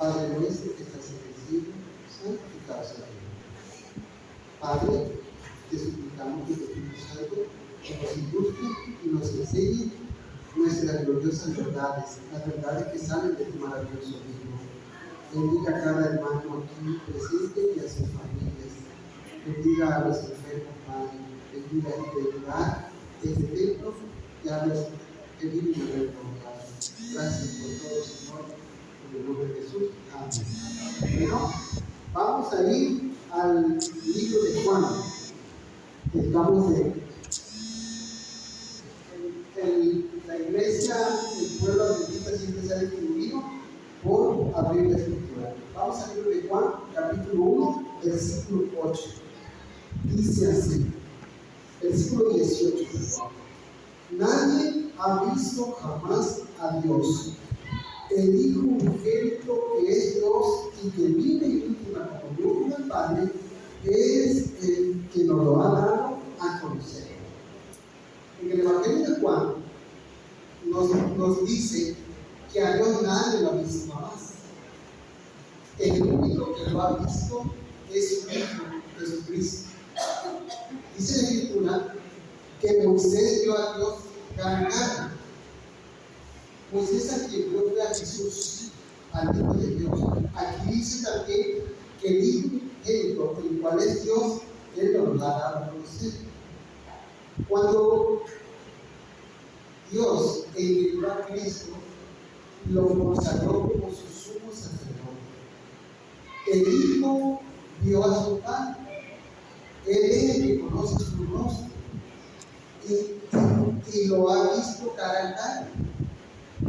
Padre nuestro que estás en el cielo, santificado sea tu nombre. Padre, te suplicamos que tu Espíritu Santo nos ilustre y nos enseñe nuestras gloriosas verdades, las verdades que salen de tu maravilloso Hijo. Bendiga a cada hermano aquí presente y a sus familias. Bendiga a los enfermos, Padre. Bendiga este lugar, este templo y a los que viven en el lugar. Gracias por todo, Señor, en el nombre de Jesús. Amén. Bueno, vamos a ir al libro de Juan. Estamos la iglesia, el pueblo adventista siempre se ha distinguido por abrir la escritura. Vamos al libro de Juan, capítulo 1, versículo 8. Dice así, versículo 18, perdón. Nadie ha visto jamás a Dios. El Hijo unigénito que es Dios y que vive en íntima comunión con el Padre es el que nos lo ha dado a conocer. En el Evangelio de Juan nos dice que a Dios nadie lo ha visto jamás. El único que lo ha visto es su Hijo, Jesucristo. Dice la Escritura que Moisés vio a Dios cara a cara. Moisés a quien vio fue a Jesús, al Hijo de Dios. Aquí dice también que el Hijo unigénito, el cual es Dios, Él nos lo ha dado a conocer. Cuando Dios envió a Cristo, lo consagró como su sumo sacerdote. El Hijo vio a su Padre. Él es el que conoce su rostro y lo ha visto cara a cara.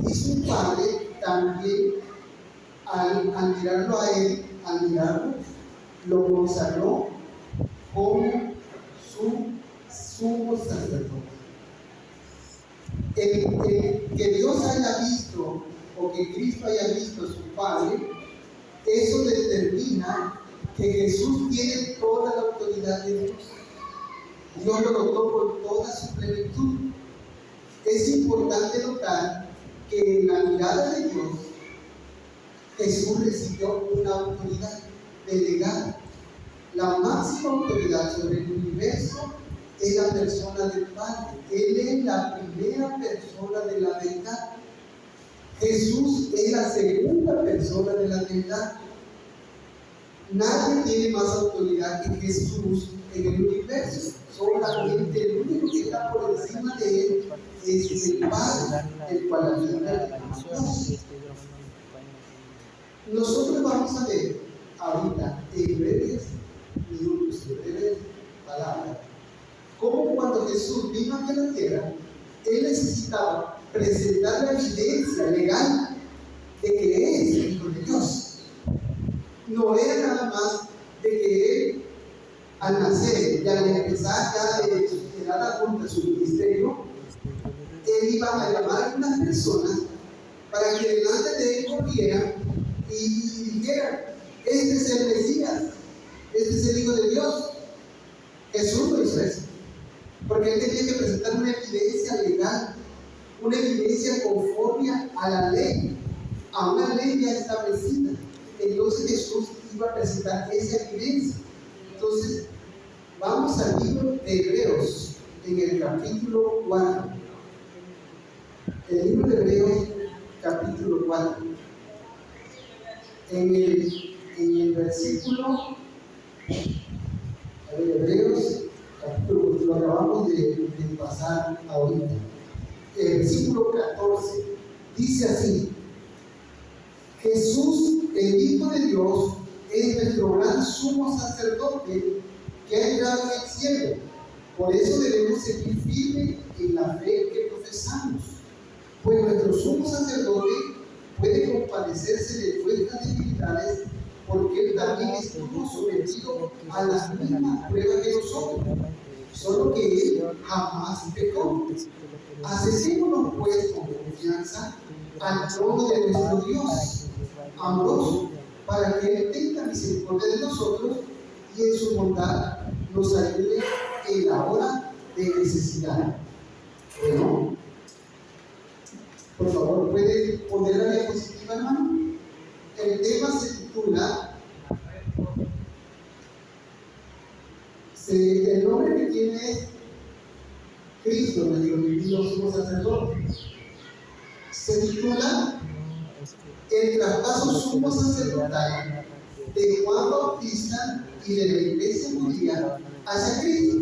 Y su Padre también, al mirarlo a Él, al mirarlo, lo consagró como su sumo sacerdote. Que Dios haya visto o que Cristo haya visto a su Padre, eso determina que Jesús tiene toda la autoridad de Dios. Dios lo notó con toda su plenitud. Es importante notar que en la mirada de Dios, Jesús recibió una autoridad delegada. La máxima autoridad sobre el universo es la persona del Padre. Él es la primera persona de la deidad. Jesús es la segunda persona de la deidad. Nadie tiene más autoridad que Jesús en el universo. Solamente el único que está por encima de él es el Padre, el cual habita en Dios. Nosotros vamos a ver ahorita en breves minutos, en breves palabras, cómo cuando Jesús vino aquí a la tierra, Él necesitaba presentar la evidencia legal de que es el Hijo de Dios. No era nada más de que Él, al nacer y al empezar ya de edad adulta su ministerio, Él iba a llamar a algunas personas para que delante de Él corrieran y dijeran: este es el Mesías, este es el Hijo de Dios. Jesús lo hizo eso, porque Él tenía que presentar una evidencia legal, una evidencia conforme a la ley, a una ley ya establecida. Entonces Jesús iba a presentar esa evidencia. Entonces vamos al libro de Hebreos, en el capítulo 4. El libro de Hebreos, capítulo 4. En el versículo de Hebreos, capítulo, lo acabamos de pasar ahorita. El versículo 14 dice así: Jesús, el Hijo de Dios, es nuestro gran sumo sacerdote que ha entrado en el cielo. Por eso debemos seguir firmes en la fe que profesamos, pues nuestro sumo sacerdote puede compadecerse de nuestras debilidades, porque Él también estuvo sometido a las mismas pruebas que nosotros, solo que Él jamás pecó. Acerquémonos pues con confianza al trono de nuestro Dios amoroso, para que Él tenga misericordia de nosotros y en su bondad nos ayude en la hora de necesidad. Bueno, por favor, ¿puede poner la diapositiva, hermano? El tema tema se titula, el nombre que tiene es Cristo, nuestro divino sumo sacerdote. Se titula El traspaso sumo sacerdotal de Juan Bautista y de la iglesia judía hacia Cristo.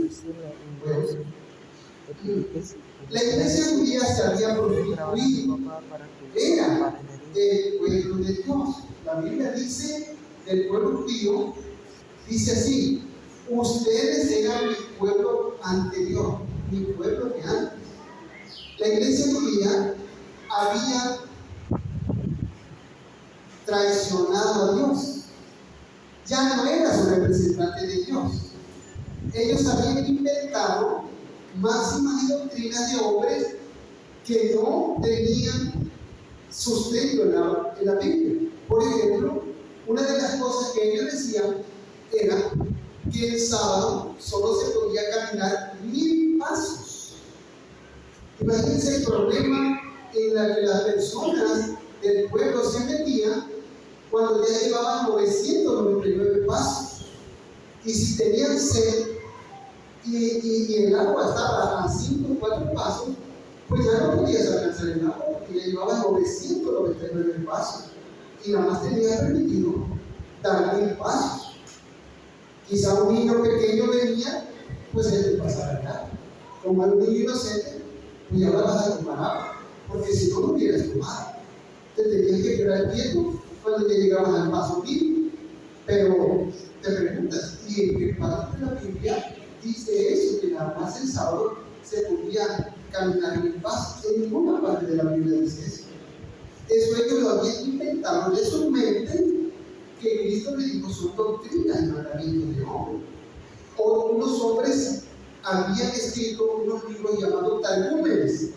Bueno, la iglesia judía se había prostituido, era el pueblo de Dios. La Biblia dice del pueblo judío, dice así: ustedes eran mi pueblo anterior, mi pueblo de antes. La iglesia judía había traicionado a Dios, ya no era su representante de Dios. Ellos habían inventado máximas y doctrinas de hombres que no tenían sustento en la Biblia. Por ejemplo, una de las cosas que ellos decían era que el sábado solo se podía caminar 1000 pasos. Imagínense el problema en el que las personas del pueblo se metían cuando ya llevaban 999 pasos. Y si tenían sed y el agua estaba a 5 o 4 pasos, pues ya no podías alcanzar el agua porque ya llevaban 999 pasos y nada más tenía permitido dar 1000 pasos. Quizá un niño pequeño venía, pues él te pasaba el agua. Como era un niño inocente, pues ya vas a tomar agua, porque si no, no hubieras tomado. Te tenías que quedar quieto cuando te llegabas al paso 1000. Pero te preguntas, ¿y en qué parte de la Biblia dice eso? Que nada más el sábado se podía caminar 1000 pasos. En ninguna parte de la Biblia dice eso. Eso ellos lo habían inventado de su mente, que Cristo le dijo son doctrinas y mandamientos de hombre. O unos hombres habían escrito unos libros llamados talmúmenes,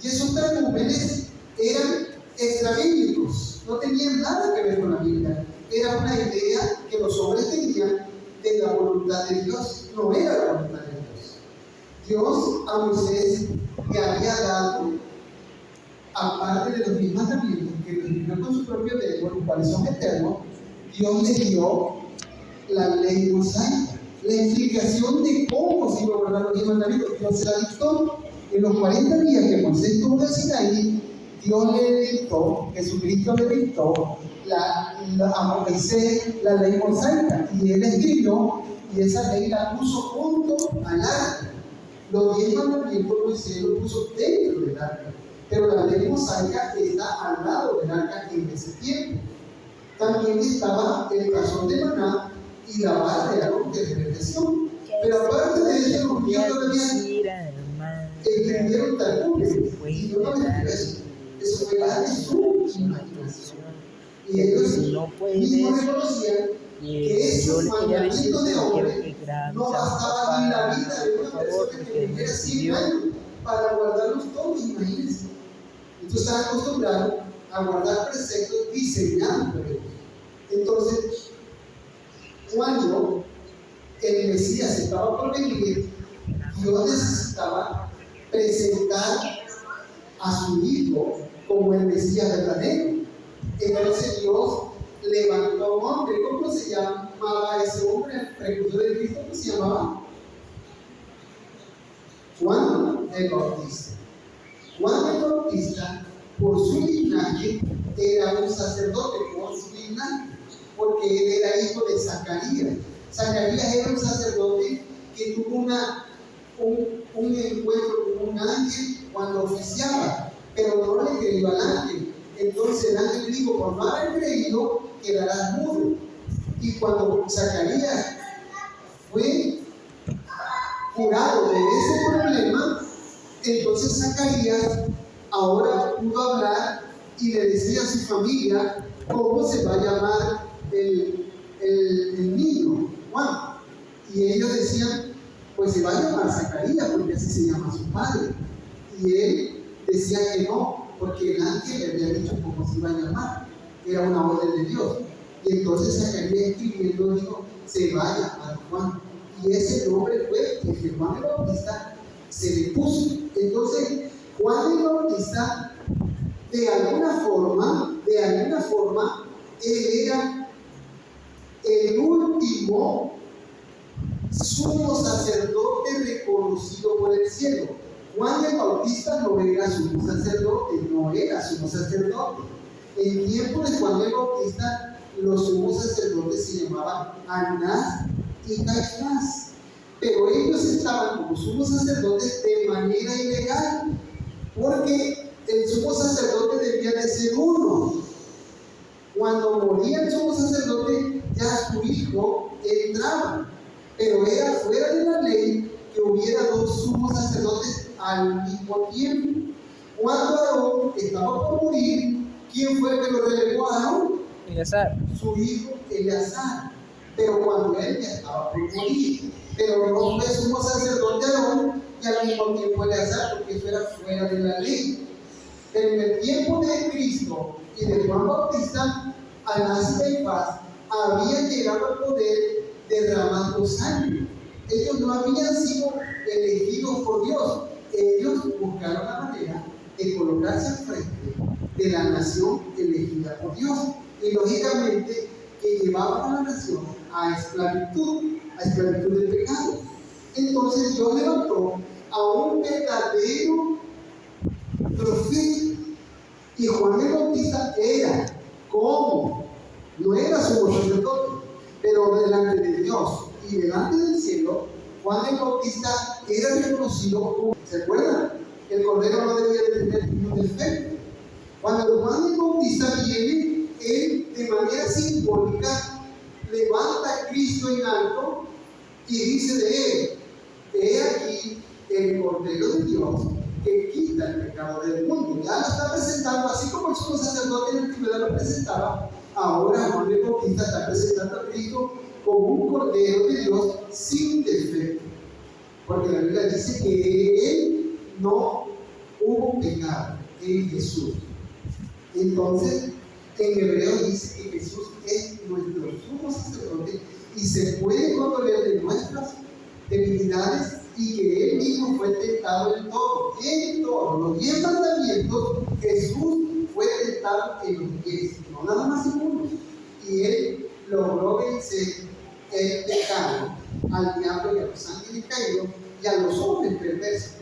y esos talmúmenes eran extrabíblicos, no tenían nada que ver con la Biblia. Era una idea que los hombres tenían de la voluntad de Dios, no era la voluntad de Dios. Dios a Moisés le había dado, aparte de los 10 mandamientos que lo escribió con su propio dedo, los cuales son eternos, Dios le dio la ley mosaica, la explicación de cómo se iba a guardar los 10 mandamientos. Dios se la dictó en los 40 días que Moisés estuvo en Sinaí. Dios le dictó, Jesucristo le dictó a Moisés la ley mosaica, y él escribió, y esa ley la puso junto al arca. Los 10 mandamientos Moisés los puso dentro del arca, pero la ley mosaica está al lado del arca en ese tiempo. También estaba el tazón de maná y la vara de Aarón de redención. Pero aparte de eso, los judíos todavía escribieron talmudes, y yo no me escribí eso. Eso fue la de su imaginación. Y ellos mismos reconocían que esos mandamientos de hombre no bastaban ni la vida de una persona que viviera 100 años para guardarlos todos, imagínense. Entonces están acostumbrados a guardar preceptos diseñados por ellos. Entonces, cuando el Mesías estaba por venir, Dios necesitaba presentar a su Hijo como el Mesías verdadero. Entonces Dios levantó a un hombre. ¿Cómo se llamaba ese hombre? El precursor de Cristo, ¿cómo se llamaba? Juan el Bautista. Juan el Bautista, por su linaje, era un sacerdote, por su linaje, porque él era hijo de Zacarías. Zacarías era un sacerdote que tuvo un encuentro con un ángel cuando oficiaba, pero no le creyó al ángel. Entonces el ángel dijo: por no haber creído, quedarás mudo. Y cuando Zacarías fue curado de ese problema, entonces Zacarías ahora pudo hablar y le decía a su familia cómo se va a llamar el niño, Juan. Y ellos decían: pues se va a llamar Zacarías, porque así se llama su padre. Y él decía que no, porque el ángel le había dicho cómo se iba a llamar, era una orden de Dios. Y entonces Zacarías, escribiendo, dijo: se va a llamar Juan. Y ese nombre fue el que Juan el Bautista se le puso. Entonces Juan el Bautista de alguna forma Él era el último sumo sacerdote reconocido por el cielo. Juan el Bautista no era sumo sacerdote. En tiempo de Juan el Bautista, los sumos sacerdotes se llamaban Anás y Caifás, pero ellos estaban como sumos sacerdotes de manera ilegal, porque el sumo sacerdote debía de ser uno. Cuando moría el sumo sacerdote, ya su hijo entraba, pero era fuera de la ley que hubiera dos sumos sacerdotes al mismo tiempo. Cuando Aarón estaba por morir, ¿quién fue el que lo relevó a Aarón? Eleazar. Su hijo Eleazar. Pero cuando él ya estaba por morir, pero no fue sumo sacerdote Aarón y al mismo tiempo Eleazar, porque eso era fuera de la ley. Pero en el tiempo de Cristo y de Juan Bautista, Anás y Caifás habían llegado al poder derramando sangre. Ellos no habían sido elegidos por Dios. Ellos buscaron la manera de colocarse al frente de la nación elegida por Dios. Y lógicamente que llevaban a la nación a esclavitud del pecado. Entonces Dios levantó a un verdadero profeta. Y Juan el Bautista era como, no era sumo sacerdote, pero delante de Dios y delante del cielo, Juan el Bautista era reconocido como, ¿se acuerdan? El cordero no debía de tener ningún defecto. Cuando Juan el Bautista viene, él de manera simbólica levanta a Cristo en alto y dice de él: he aquí el cordero de Dios que quita el pecado del mundo. Ya lo está presentando, así como el sumo sacerdote en la antigüedad lo presentaba. Ahora Juan el Bautista está presentando a Cristo como un cordero de Dios sin defecto, porque la Biblia dice que él no hubo pecado en Jesús. Entonces en hebreo dice que Jesús es nuestro sumo sacerdote y se puede condoler de nuestras debilidades, y que él mismo fue tentado en todo. En todos los 10 mandamientos, Jesús fue tentado en los 10, no nada más en uno. Y él logró vencer el pecado al diablo y a los ángeles caídos y a los hombres perversos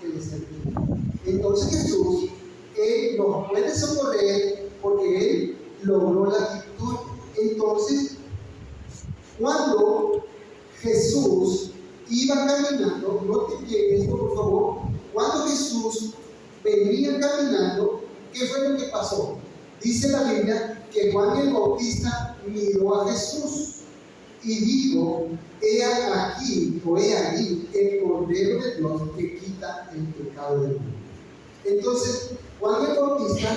que les servían. Entonces Jesús, él nos puede socorrer porque él logró la victoria. Entonces, cuando Jesús iba caminando, noten bien esto por favor, cuando Jesús venía caminando, ¿qué fue lo que pasó? Dice la Biblia que Juan el Bautista miró a Jesús y dijo: he aquí o he allí el Cordero de Dios que quita el pecado del mundo. Entonces Juan el Bautista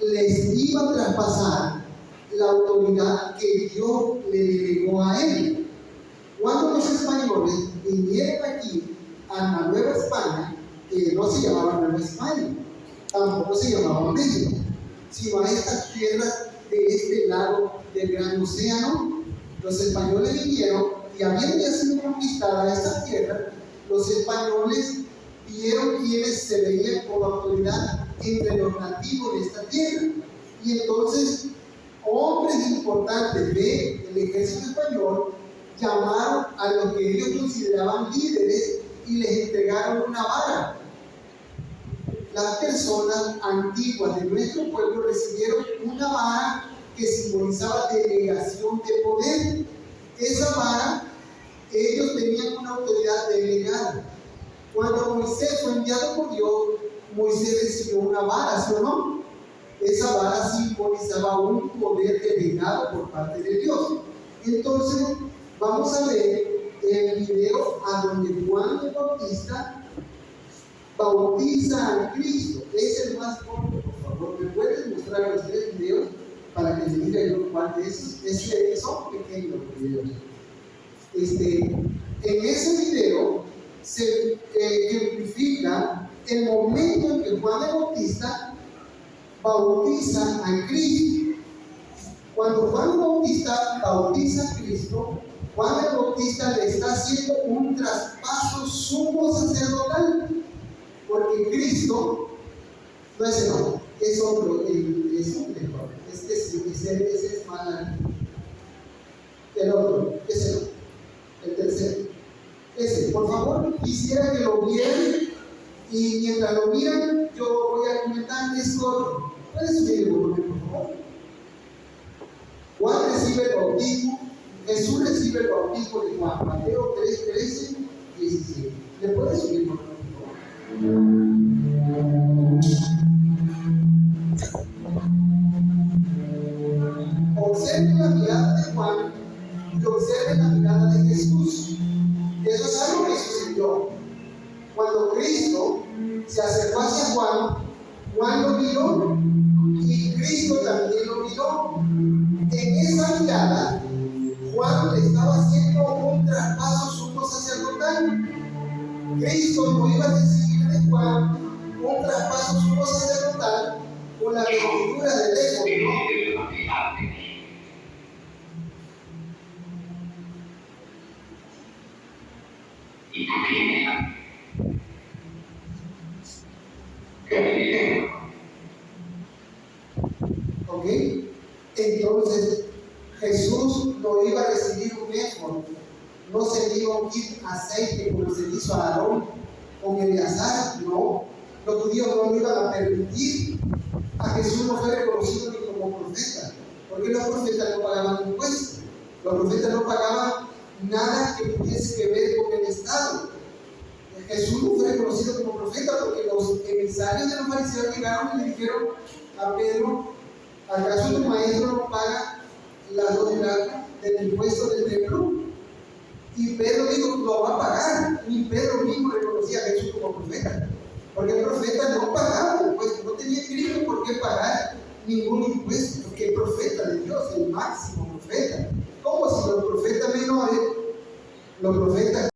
les iba a traspasar la autoridad que Dios le delegó a él. Cuando los españoles vinieron aquí a la Nueva España, que no se llamaba Nueva España, tampoco se llamaba México, sino a estas tierras de este lado del gran océano, los españoles vinieron y habiendo ya sido conquistadas estas tierras, los españoles vieron quienes se veían con autoridad entre los nativos de esta tierra. Y entonces, hombres importantes del ejército español llamaron a los que ellos consideraban líderes y les entregaron una vara. Las personas antiguas de nuestro pueblo recibieron una vara que simbolizaba delegación de poder. Esa vara, ellos tenían una autoridad delegada. Cuando Moisés fue enviado por Dios, Moisés recibió una vara, ¿sí o no? Esa vara simbolizaba un poder delegado por parte de Dios. Entonces, vamos a ver el video a donde Juan el Bautista bautiza a Cristo. Es el más corto, por favor. ¿Me puedes mostrar los 3 videos para que me diga yo cuál de esos? Son pequeños los videos. En ese video se ejemplifica el momento en que Juan el Bautista bautiza a Cristo. Cuando Juan el Bautista bautiza a Cristo, Juan el Bautista le está haciendo un traspaso sumo sacerdotal, porque Cristo no es el hombre, es otro, es ese es más largo. El otro, ese no. El tercero, ese. Por favor, quisiera que lo vieran y mientras lo miran, yo voy a comentar esto. ¿Puedes subir el volumen, por favor? Juan recibe el bautismo, Jesús recibe el bautismo de Juan, Mateo 3, 13, 17. ¿Le puedes subir, por favor? Observe la mirada de Juan y observe la mirada de Jesús. Eso es algo que sucedió. Cuando Cristo se acercó hacia Juan, Juan lo miró y Cristo también lo miró. En esa mirada, Juan le estaba haciendo un traspaso sumo sacerdotal. Cristo no iba a recibir de Juan un traspaso sumo sacerdotal con la vestidura del éfod. ¿Y tú quién eres? ¿Ok? Entonces, Jesús no iba a recibir un éfod, no se le iba a ungir aceite como se le hizo a Aarón con Eleazar, no. Los judíos no lo iban a permitir. A Jesús no fue reconocido ni como profeta, porque los profetas no pagaban impuestos, los profetas no pagaban nada que tuviese que ver con el Estado. Jesús no fue reconocido como profeta porque los emisarios de los fariseos llegaron y le dijeron a Pedro: ¿acaso tu maestro no paga las 2 dracmas del impuesto del templo? Y Pedro dijo: lo va a pagar. Y Pedro mismo reconocía a Jesús como profeta, porque el profeta no pagaba impuestos, no tenía Cristo por qué pagar ningún impuesto, porque el profeta de Dios, el máximo profeta. Como si los profetas menores, los profetas